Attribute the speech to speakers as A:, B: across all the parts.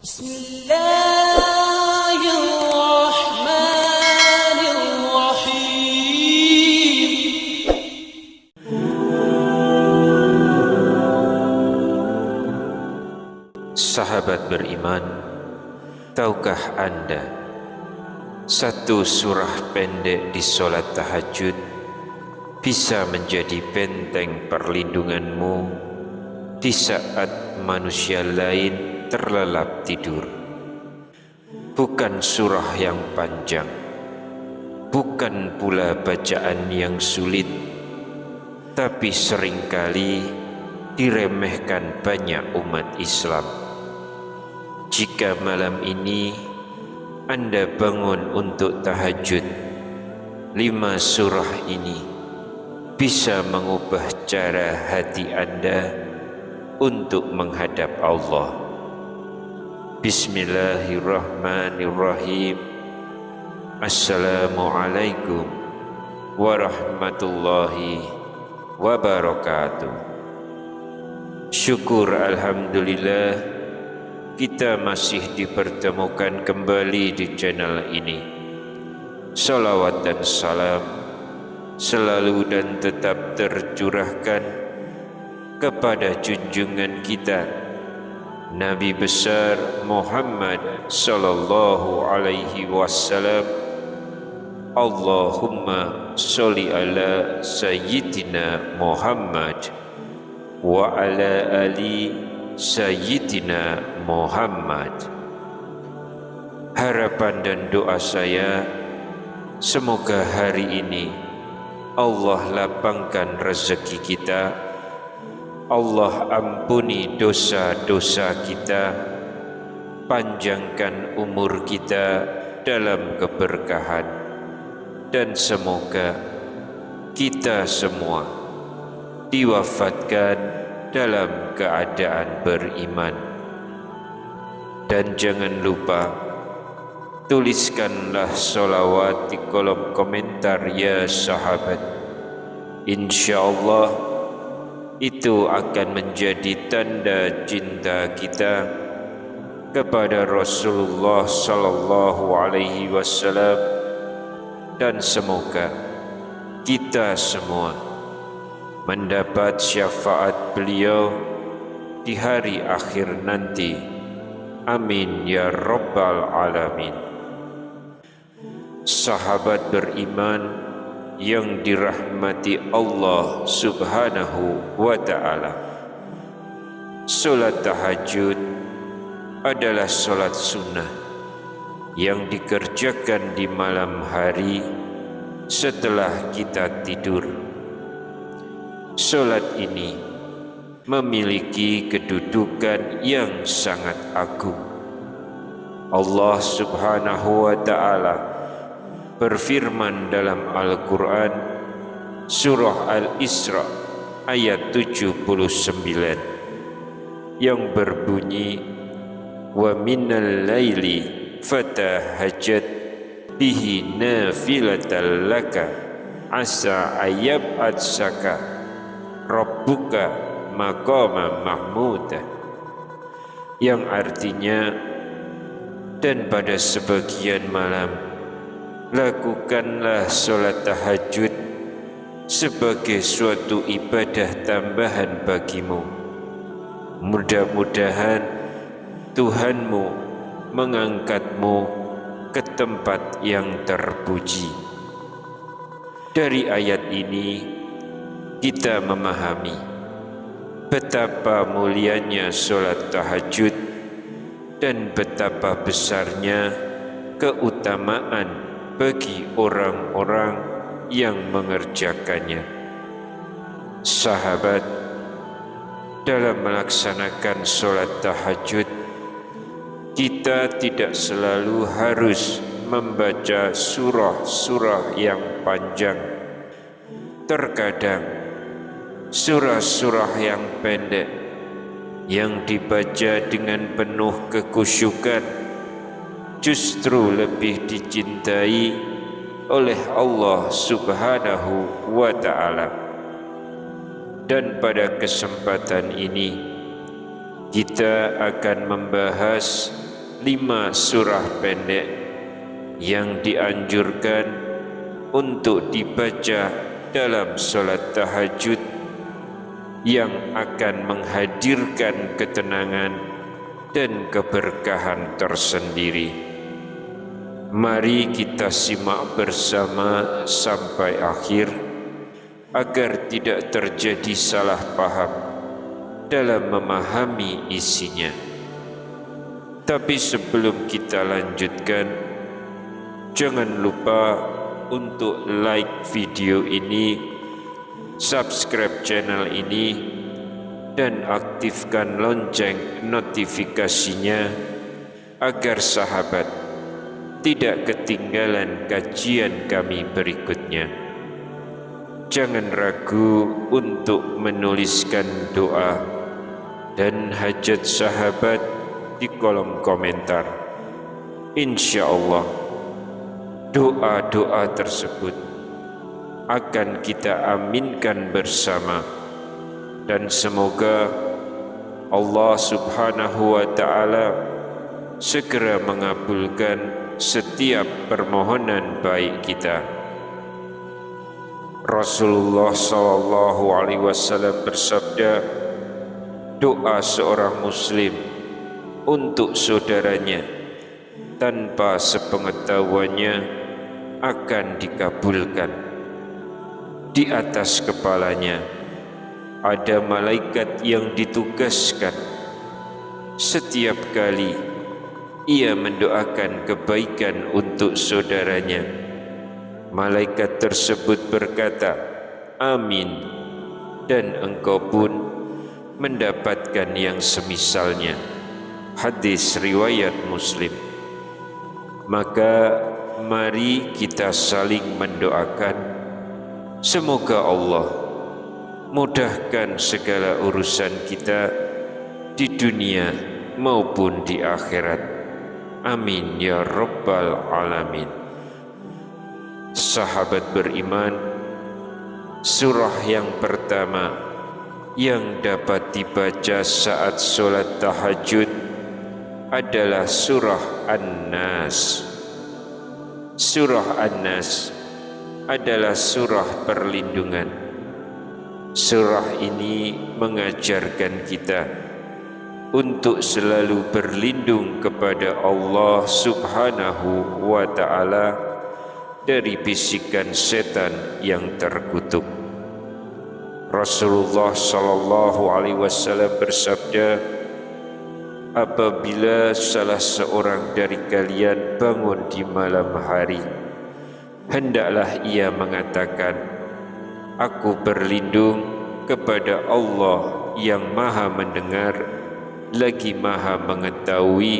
A: Bismillahirrahmanirrahim.
B: Sahabat beriman, tahukah Anda satu surah pendek di solat tahajud bisa menjadi benteng perlindunganmu di saat manusia lain terlelap tidur? Bukan surah yang panjang, bukan pula bacaan yang sulit, tapi seringkali diremehkan banyak umat Islam. Jika malam ini Anda bangun untuk tahajud, 5 surah ini bisa mengubah cara hati Anda untuk menghadap Allah. Bismillahirrahmanirrahim. Assalamualaikum warahmatullahi wabarakatuh. Syukur alhamdulillah, kita masih dipertemukan kembali di channel ini. Salawat dan salam selalu dan tetap tercurahkan kepada junjungan kita Nabi besar Muhammad sallallahu alaihi wasallam. Allahumma sholli ala sayyidina Muhammad wa ala ali sayyidina Muhammad. Harapan dan doa saya, semoga hari ini Allah lapangkan rezeki kita, Allah ampuni dosa-dosa kita, panjangkan umur kita dalam keberkahan, dan semoga kita semua diwafatkan dalam keadaan beriman. Dan jangan lupa, tuliskanlah sholawat di kolom komentar ya sahabat. InsyaAllah itu akan menjadi tanda cinta kita kepada Rasulullah sallallahu alaihi wasallam, dan semoga kita semua mendapat syafaat beliau di hari akhir nanti. Amin ya rabbal alamin. Sahabat beriman yang dirahmati Allah subhanahu wa ta'ala, solat tahajud adalah solat sunnah yang dikerjakan di malam hari setelah kita tidur. Solat ini memiliki kedudukan yang sangat agung. Allah subhanahu wa ta'ala berfirman dalam Al-Quran surah Al-Isra ayat 79 yang berbunyi, wa minal laili fatahajjat bihi nafilatan laka asa ayyab'atsaka rabbuka maqama mahmuda, yang artinya, dan pada sebagian malam lakukanlah solat tahajud sebagai suatu ibadah tambahan bagimu. Mudah-mudahan Tuhanmu mengangkatmu ke tempat yang terpuji. Dari ayat ini kita memahami betapa mulianya solat tahajud dan betapa besarnya keutamaan bagi orang-orang yang mengerjakannya. Sahabat, dalam melaksanakan solat tahajud, kita tidak selalu harus membaca surah-surah yang panjang. Terkadang surah-surah yang pendek yang dibaca dengan penuh kekhusyukan justru lebih dicintai oleh Allah subhanahu wa ta'ala. Dan pada kesempatan ini kita akan membahas 5 surah pendek yang dianjurkan untuk dibaca dalam solat tahajud yang akan menghadirkan ketenangan dan keberkahan tersendiri. Mari kita simak bersama sampai akhir agar tidak terjadi salah paham dalam memahami isinya. Tapi sebelum kita lanjutkan, jangan lupa untuk like video ini, subscribe channel ini, dan aktifkan lonceng notifikasinya agar sahabat tidak ketinggalan kajian kami berikutnya. Jangan ragu untuk menuliskan doa dan hajat sahabat di kolom komentar. Insya Allah doa-doa tersebut akan kita aminkan bersama, dan semoga Allah Subhanahu wa Ta'ala segera mengabulkan setiap permohonan baik kita. Rasulullah SAW bersabda, doa seorang muslim untuk saudaranya tanpa sepengetahuannya akan dikabulkan. Di atas kepalanya ada malaikat yang ditugaskan setiap kali ia mendoakan kebaikan untuk saudaranya. Malaikat tersebut berkata, amin, dan engkau pun mendapatkan yang semisalnya. Hadis riwayat Muslim. Maka mari kita saling mendoakan, semoga Allah mudahkan segala urusan kita di dunia maupun di akhirat. Amin ya rabbal alamin. Sahabat beriman, surah yang pertama yang dapat dibaca saat solat tahajud adalah surah An-Nas. Surah An-Nas adalah surah perlindungan. Surah ini mengajarkan kita untuk selalu berlindung kepada Allah Subhanahu wa Ta'ala dari bisikan setan yang terkutuk. Rasulullah SAW bersabda, apabila salah seorang dari kalian bangun di malam hari, hendaklah ia mengatakan, aku berlindung kepada Allah yang maha mendengar lagi maha mengetahui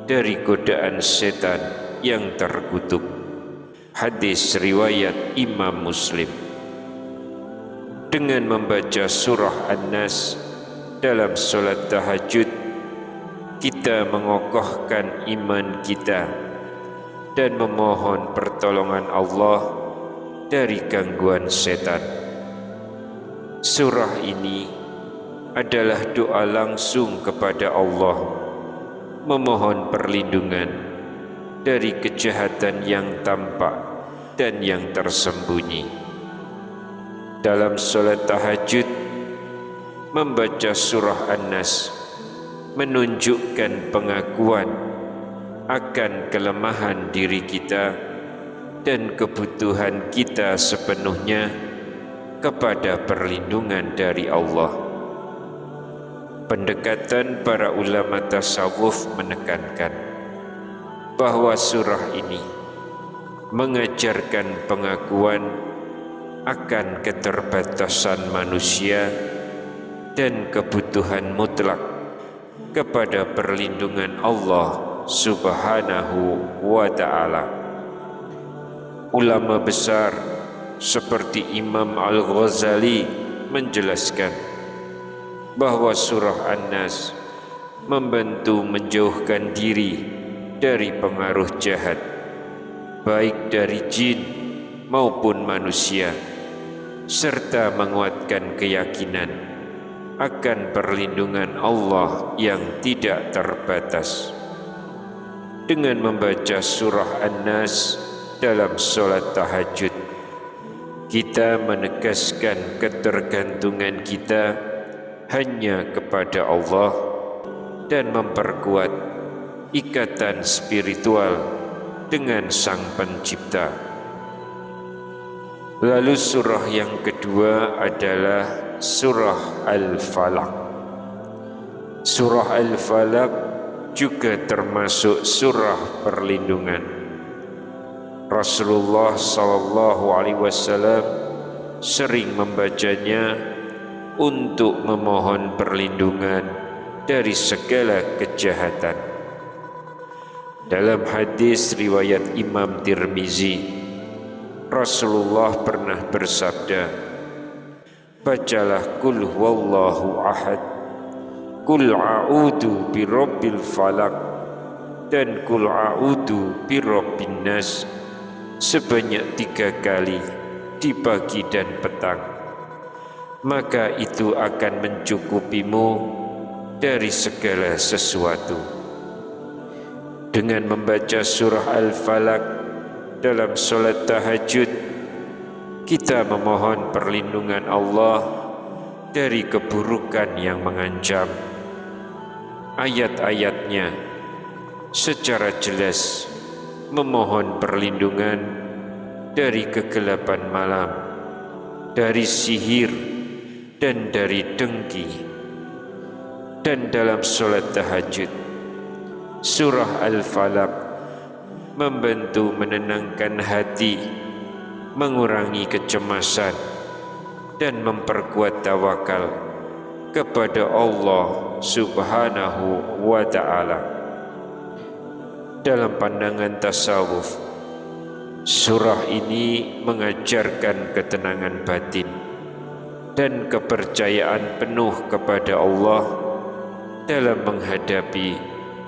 B: dari godaan setan yang terkutuk. Hadis riwayat Imam Muslim. Dengan membaca surah An-Nas dalam solat tahajud, kita mengokohkan iman kita dan memohon pertolongan Allah dari gangguan setan. Surah ini adalah doa langsung kepada Allah, memohon perlindungan dari kejahatan yang tampak dan yang tersembunyi. Dalam solat tahajud, membaca surah An-Nas menunjukkan pengakuan akan kelemahan diri kita dan kebutuhan kita sepenuhnya kepada perlindungan dari Allah. Pendekatan para ulama tasawuf menekankan bahwa surah ini mengajarkan pengakuan akan keterbatasan manusia dan kebutuhan mutlak kepada perlindungan Allah Subhanahu wa Ta'ala. Ulama besar seperti Imam Al-Ghazali menjelaskan bahwa surah An-Nas membantu menjauhkan diri dari pengaruh jahat, baik dari jin maupun manusia, serta menguatkan keyakinan akan perlindungan Allah yang tidak terbatas. dengan membaca surah An-Nas dalam solat tahajud. Kita menegaskan ketergantungan kita hanya kepada Allah dan memperkuat ikatan spiritual dengan Sang Pencipta. Lalu surah yang kedua adalah surah Al-Falaq. Surah Al-Falaq juga termasuk surah perlindungan. Rasulullah SAW sering membacanya untuk memohon perlindungan dari segala kejahatan. Dalam hadis riwayat Imam Tirmizi, Rasulullah pernah bersabda, bacalah Qul huwallahu ahad, Qul a'udhu birabbil falaq, dan Qul a'udhu birabbin nas sebanyak 3 kali di pagi dan petang, maka itu akan mencukupimu dari segala sesuatu. Dengan membaca surah Al-Falaq dalam solat tahajud, kita memohon perlindungan Allah dari keburukan yang mengancam. Ayat-ayatnya secara jelas memohon perlindungan dari kegelapan malam, dari sihir, dan dari dengki. Dan dalam solat tahajud, surah Al-Falaq membantu menenangkan hati, mengurangi kecemasan, dan memperkuat tawakal kepada Allah Subhanahu wa Ta'ala. Dalam pandangan tasawuf, surah ini mengajarkan ketenangan batin dan kepercayaan penuh kepada Allah dalam menghadapi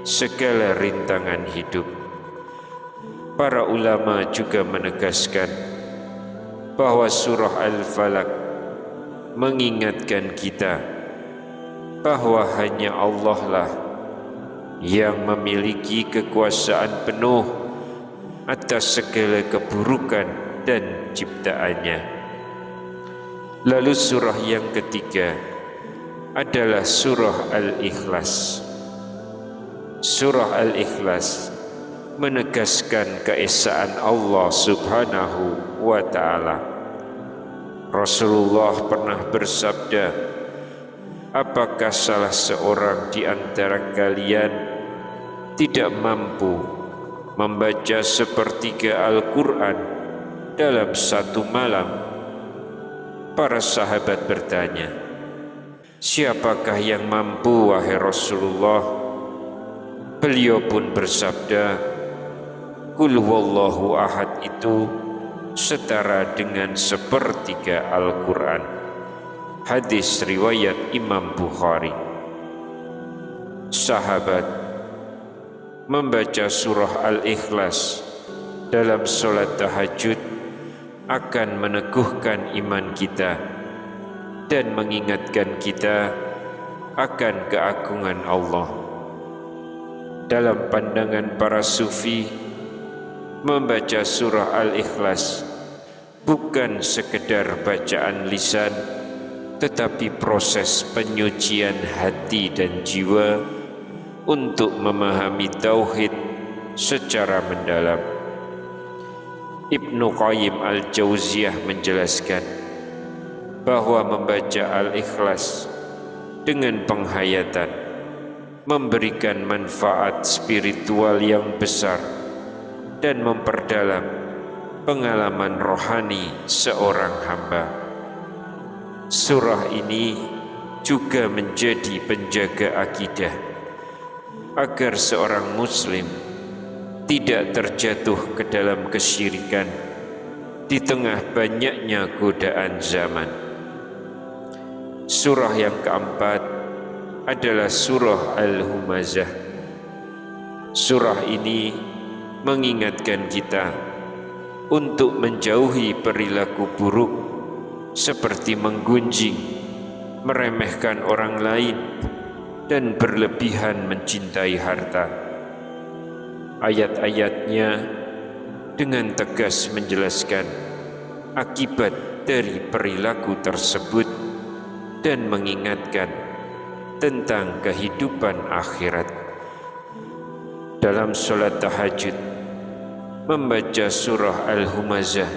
B: segala rintangan hidup. Para ulama juga menegaskan bahwa surah Al-Falaq mengingatkan kita bahwa hanya Allah lah yang memiliki kekuasaan penuh atas segala keburukan dan ciptaannya. Lalu surah yang ketiga adalah surah Al-Ikhlas. Surah Al-Ikhlas menegaskan keesaan Allah Subhanahu wa Ta'ala. Rasulullah pernah bersabda, apakah salah seorang di antara kalian tidak mampu membaca sepertiga Al-Quran dalam satu malam? Para sahabat bertanya, siapakah yang mampu, wahai Rasulullah? Beliau pun bersabda, Qul huwallahu ahad itu setara dengan sepertiga Al-Quran. Hadis riwayat Imam Bukhari. Sahabat membaca surah Al-Ikhlas dalam solat tahajud akan meneguhkan iman kita dan mengingatkan kita akan keagungan Allah. Dalam pandangan para sufi, membaca surah Al-Ikhlas bukan sekedar bacaan lisan, tetapi proses penyucian hati dan jiwa untuk memahami tauhid secara mendalam. Ibnu Qayyim Al-Jauziyah menjelaskan bahwa membaca Al-Ikhlas dengan penghayatan memberikan manfaat spiritual yang besar dan memperdalam pengalaman rohani seorang hamba. Surah ini juga menjadi penjaga akidah agar seorang muslim tidak terjatuh ke dalam kesyirikan di tengah banyaknya godaan zaman. Surah yang keempat adalah surah Al-Humazah. Surah ini mengingatkan kita untuk menjauhi perilaku buruk seperti menggunjing, meremehkan orang lain, dan berlebihan mencintai harta. Ayat-ayatnya dengan tegas menjelaskan akibat dari perilaku tersebut dan mengingatkan tentang kehidupan akhirat. Dalam sholat tahajud, membaca surah Al-Humazah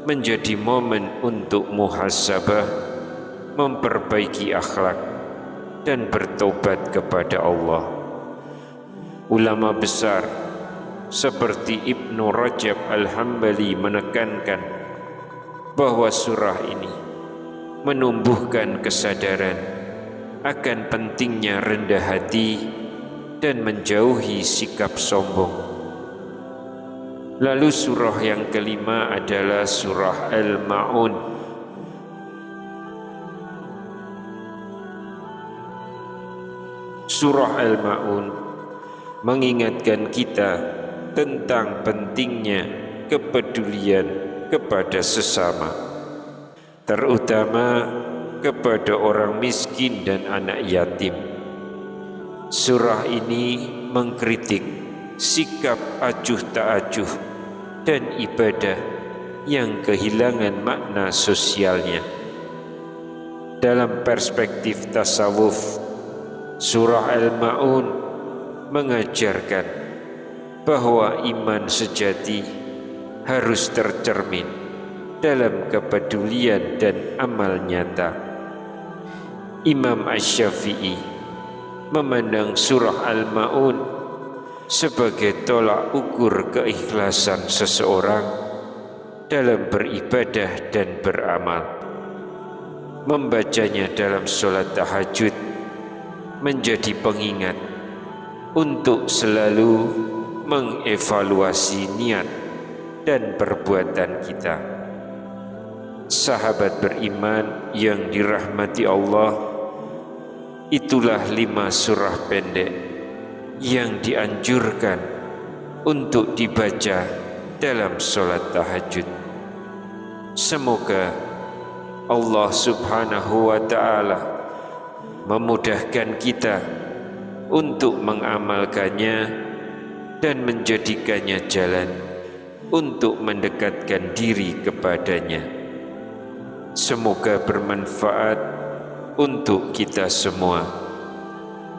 B: menjadi momen untuk muhasabah, memperbaiki akhlak, dan bertobat kepada Allah. Ulama besar seperti Ibnu Rajab Al-Hambali menekankan bahwa surah ini menumbuhkan kesadaran akan pentingnya rendah hati dan menjauhi sikap sombong. Lalu surah yang kelima adalah surah Al-Ma'un. Surah Al-Ma'un mengingatkan kita tentang pentingnya kepedulian kepada sesama, terutama kepada orang miskin dan anak yatim. Surah ini mengkritik sikap acuh tak acuh dan ibadah yang kehilangan makna sosialnya. Dalam perspektif tasawuf, surah Al-Ma'un mengajarkan bahwa iman sejati harus tercermin dalam kepedulian dan amal nyata. Imam Asy-Syafi'i memandang surah Al-Ma'un sebagai tolak ukur keikhlasan seseorang dalam beribadah dan beramal. Membacanya dalam sholat tahajud menjadi pengingat untuk selalu mengevaluasi niat dan perbuatan kita. Sahabat beriman yang dirahmati Allah, itulah 5 surah pendek yang dianjurkan untuk dibaca dalam sholat tahajud. Semoga Allah Subhanahu wa Ta'ala memudahkan kita untuk mengamalkannya dan menjadikannya jalan untuk mendekatkan diri kepadanya. Semoga bermanfaat untuk kita semua.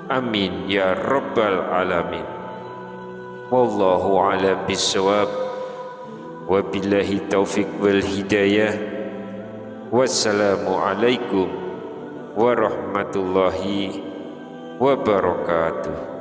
B: Amin ya rabbal alamin. Wallahu a'lam bishawab. Wabillahi taufiq wal hidayah. Wassalamu alaikum warahmatullahi wabarakatuh.